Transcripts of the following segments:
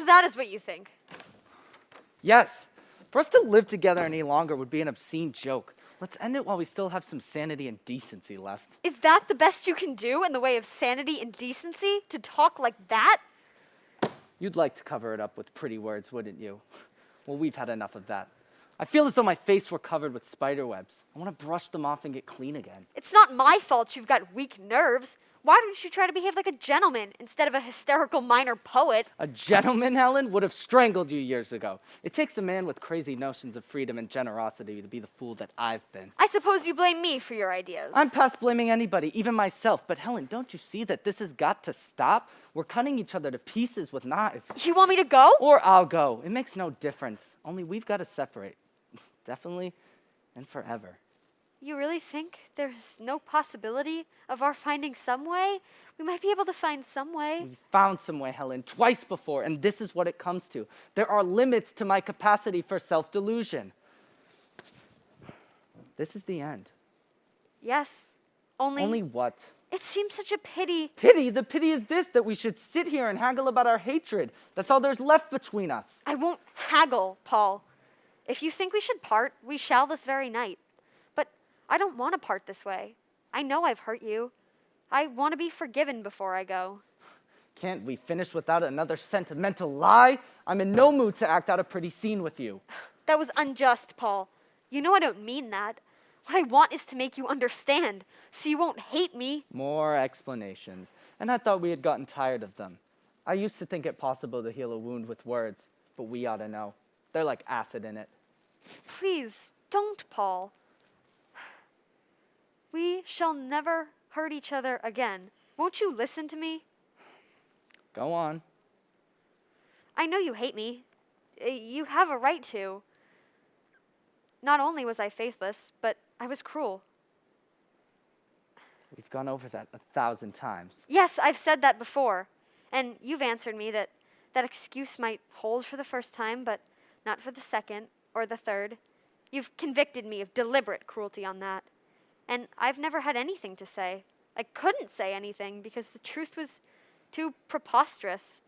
So that is what you think. Yes. For us to live together any longer would be an obscene joke. Let's end it while we still have some sanity and decency left. Is that the best you can do in the way of sanity and decency? To talk like that? You'd like to cover it up with pretty words, wouldn't you? Well, we've had enough of that. I feel as though my face were covered with spider webs. I want to brush them off and get clean again. It's not my fault you've got weak nerves. Why don't you try to behave like a gentleman instead of a hysterical minor poet? A gentleman, Helen, would have strangled you years ago. It takes a man with crazy notions of freedom and generosity to be the fool that I've been. I suppose you blame me for your ideas. I'm past blaming anybody, even myself. But Helen, don't you see that this has got to stop? We're cutting each other to pieces with knives. You want me to go? Or I'll go. It makes no difference. Only we've got to separate. Definitely and forever. You really think there's no possibility of our finding some way? We might be able to find some way. We found some way, Helen, twice before, and this is what it comes to. There are limits to my capacity for self-delusion. This is the end. Yes, only... Only what? It seems such a pity. Pity? The pity is this, that we should sit here and haggle about our hatred. That's all there's left between us. I won't haggle, Paul. If you think we should part, we shall this very night. But I don't want to part this way. I know I've hurt you. I want to be forgiven before I go. Can't we finish without another sentimental lie? I'm in no mood to act out a pretty scene with you. That was unjust, Paul. You know I don't mean that. What I want is to make you understand, so you won't hate me. More explanations. And I thought we had gotten tired of them. I used to think it possible to heal a wound with words, but we ought to know. They're like acid in it. Please, don't, Paul. We shall never hurt each other again. Won't you listen to me? Go on. I know you hate me. You have a right to. Not only was I faithless, but I was cruel. We've gone over that 1,000 times. Yes, I've said that before. And you've answered me that that excuse might hold for the first time, but not for the second or the third. You've convicted me of deliberate cruelty on that. And I've never had anything to say. I couldn't say anything because the truth was too preposterous.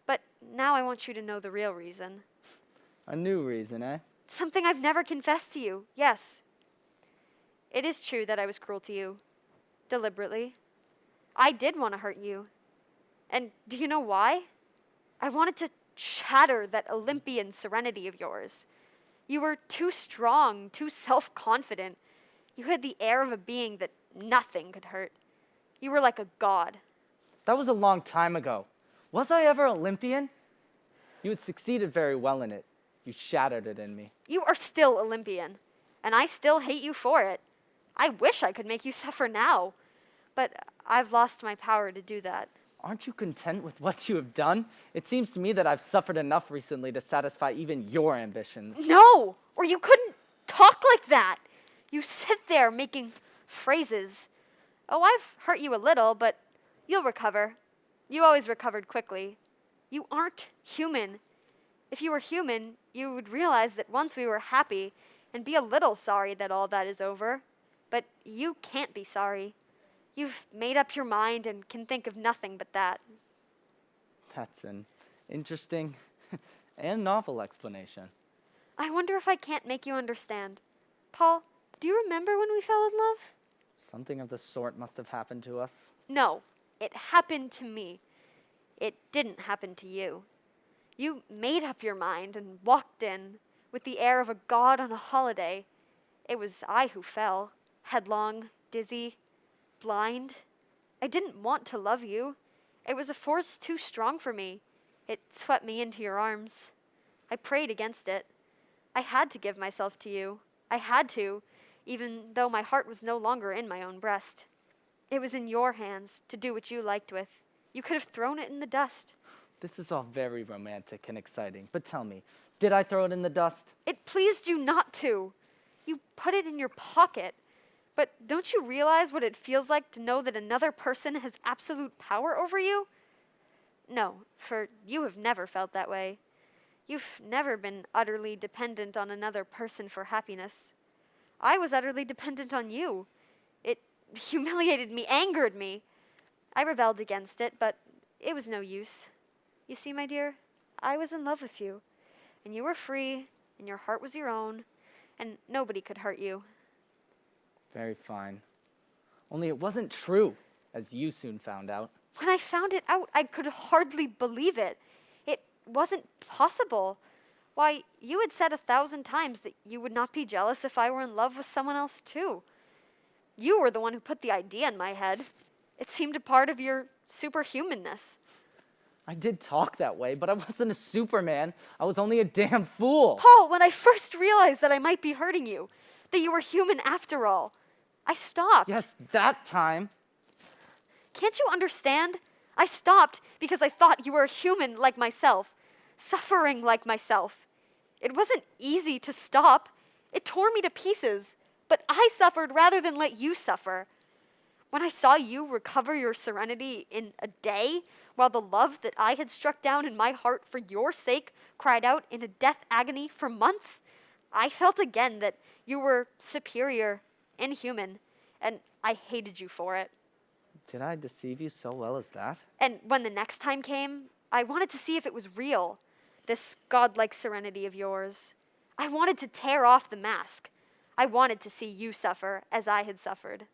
But now I want you to know the real reason. A new reason, eh? Something I've never confessed to you, yes. It is true that I was cruel to you. Deliberately. I did want to hurt you. And do you know why? I wanted to shatter that Olympian serenity of yours. You were too strong, too self-confident. You had the air of a being that nothing could hurt. You were like a god. That was a long time ago. Was I ever Olympian? You had succeeded very well in it. You shattered it in me. You are still Olympian, and I still hate you for it. I wish I could make you suffer now, but I've lost my power to do that. Aren't you content with what you have done? It seems to me that I've suffered enough recently to satisfy even your ambitions. No, or you couldn't talk like that. You sit there making phrases. Oh, I've hurt you a little, but you'll recover. You always recovered quickly. You aren't human. If you were human, you would realize that once we were happy and be a little sorry that all that is over. But you can't be sorry. You've made up your mind and can think of nothing but that. That's an interesting and novel explanation. I wonder if I can't make you understand. Paul, do you remember when we fell in love? Something of the sort must have happened to us. No, it happened to me. It didn't happen to you. You made up your mind and walked in with the air of a god on a holiday. It was I who fell, headlong, dizzy, blind. I didn't want to love you. It was a force too strong for me. It swept me into your arms. I prayed against it. I had to give myself to you. I had to, even though my heart was no longer in my own breast. It was in your hands to do what you liked with. You could have thrown it in the dust. This is all very romantic and exciting, but tell me, did I throw it in the dust? It pleased you not to. You put it in your pocket. But don't you realize what it feels like to know that another person has absolute power over you? No, for you have never felt that way. You've never been utterly dependent on another person for happiness. I was utterly dependent on you. It humiliated me, angered me. I rebelled against it, but it was no use. You see, my dear, I was in love with you, and you were free, and your heart was your own, and nobody could hurt you. Very fine. Only it wasn't true, as you soon found out. When I found it out, I could hardly believe it. It wasn't possible. Why, you had said 1,000 times that you would not be jealous if I were in love with someone else too. You were the one who put the idea in my head. It seemed a part of your superhumanness. I did talk that way, but I wasn't a Superman. I was only a damn fool. Paul, when I first realized that I might be hurting you, that you were human after all, I stopped. Yes, that time. Can't you understand? I stopped because I thought you were a human like myself, suffering like myself. It wasn't easy to stop. It tore me to pieces, but I suffered rather than let you suffer. When I saw you recover your serenity in a day, while the love that I had struck down in my heart for your sake cried out in a death agony for months, I felt again that you were superior and human, and I hated you for it. Did I deceive you so well as that? And when the next time came, I wanted to see if it was real, this godlike serenity of yours. I wanted to tear off the mask. I wanted to see you suffer as I had suffered.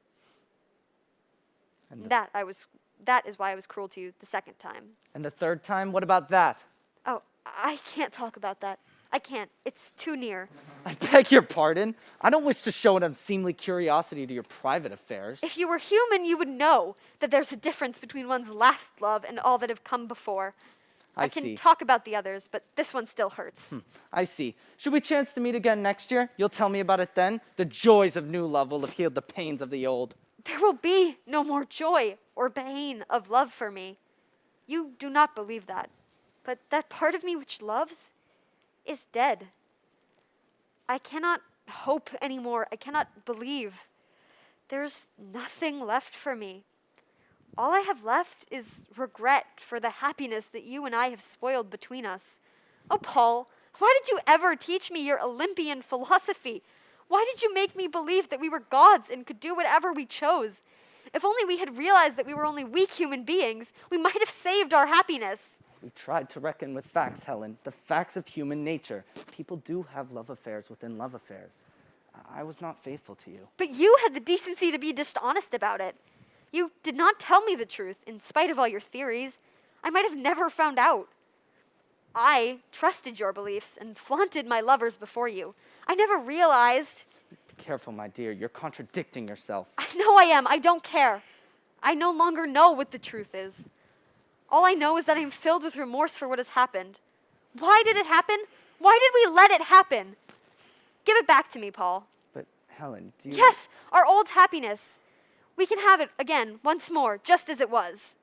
And That is why I was cruel to you the second time. And the third time, what about that? Oh, I can't talk about that. I can't. It's too near. I beg your pardon. I don't wish to show an unseemly curiosity to your private affairs. If you were human, you would know that there's a difference between one's last love and all that have come before. I can see. talk about the others, but this one still hurts. I see. Should we chance to meet again next year? You'll tell me about it then? The joys of new love will have healed the pains of the old. There will be no more joy or pain of love for me. You do not believe that. But that part of me which loves is dead. I cannot hope anymore. I cannot believe. There's nothing left for me. All I have left is regret for the happiness that you and I have spoiled between us. Oh, Paul, why did you ever teach me your Olympian philosophy? Why did you make me believe that we were gods and could do whatever we chose? If only we had realized that we were only weak human beings, we might have saved our happiness. We tried to reckon with facts, Helen, the facts of human nature. People do have love affairs within love affairs. I was not faithful to you. But you had the decency to be dishonest about it. You did not tell me the truth, in spite of all your theories. I might have never found out. I trusted your beliefs and flaunted my lovers before you. I never realized... Be careful, my dear. You're contradicting yourself. I know I am. I don't care. I no longer know what the truth is. All I know is that I am filled with remorse for what has happened. Why did it happen? Why did we let it happen? Give it back to me, Paul. But, Helen, do you... Yes, our old happiness. We can have it again, once more, just as it was.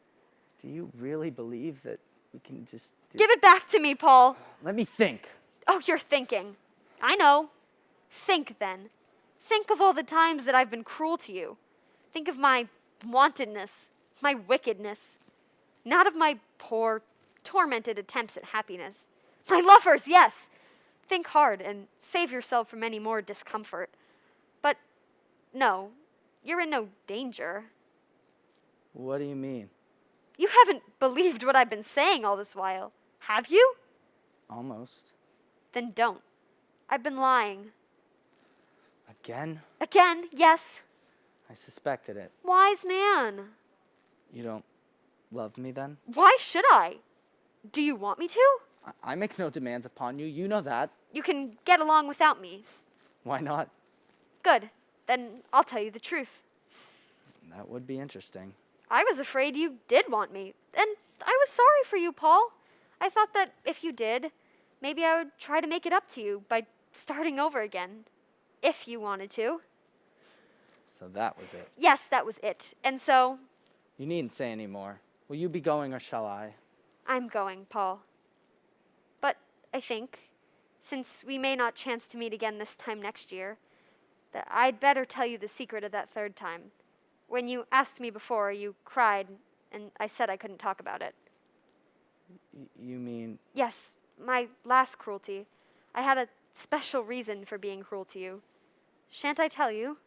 Do you really believe that we can just... Give it back to me, Paul. Let me think. Oh, you're thinking. I know. Think, then. Think of all the times that I've been cruel to you. Think of my wantedness, my wickedness. Not of my poor, tormented attempts at happiness. My lovers, yes. Think hard and save yourself from any more discomfort. But no, you're in no danger. What do you mean? You haven't believed what I've been saying all this while, have you? Almost. Then don't. I've been lying. Again? Again, yes. I suspected it. Wise man. You don't love me then? Why should I? Do you want me to? I make no demands upon you. You know that. You can get along without me. Why not? Good. Then I'll tell you the truth. That would be interesting. I was afraid you did want me, and I was sorry for you, Paul. I thought that if you did, maybe I would try to make it up to you by starting over again, if you wanted to. So that was it. Yes, that was it. And so... You needn't say any more. Will you be going or shall I? I'm going, Paul. But I think, since we may not chance to meet again this time next year, that I'd better tell you the secret of that third time. When you asked me before, you cried, and I said I couldn't talk about it. You mean... Yes, my last cruelty. I had a special reason for being cruel to you. Shan't I tell you?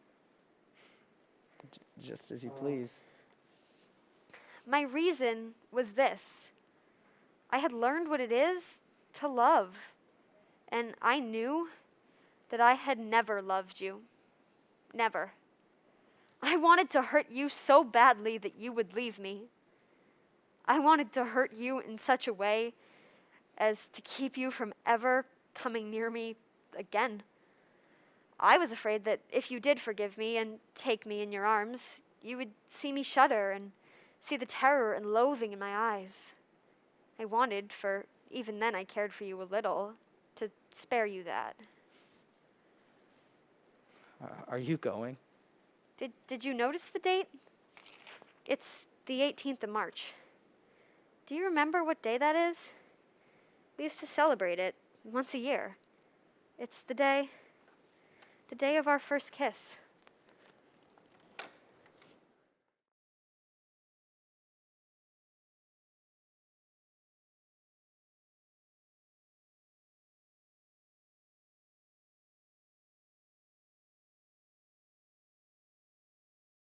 Just as you please. My reason was this. I had learned what it is to love. And I knew that I had never loved you. Never. I wanted to hurt you so badly that you would leave me. I wanted to hurt you in such a way as to keep you from ever coming near me again. I was afraid that if you did forgive me and take me in your arms, you would see me shudder and see the terror and loathing in my eyes. I wanted, for even then I cared for you a little, to spare you that. Are you going? Did you notice the date? It's the 18th of March. Do you remember what day that is? We used to celebrate it once a year. It's the day of our first kiss.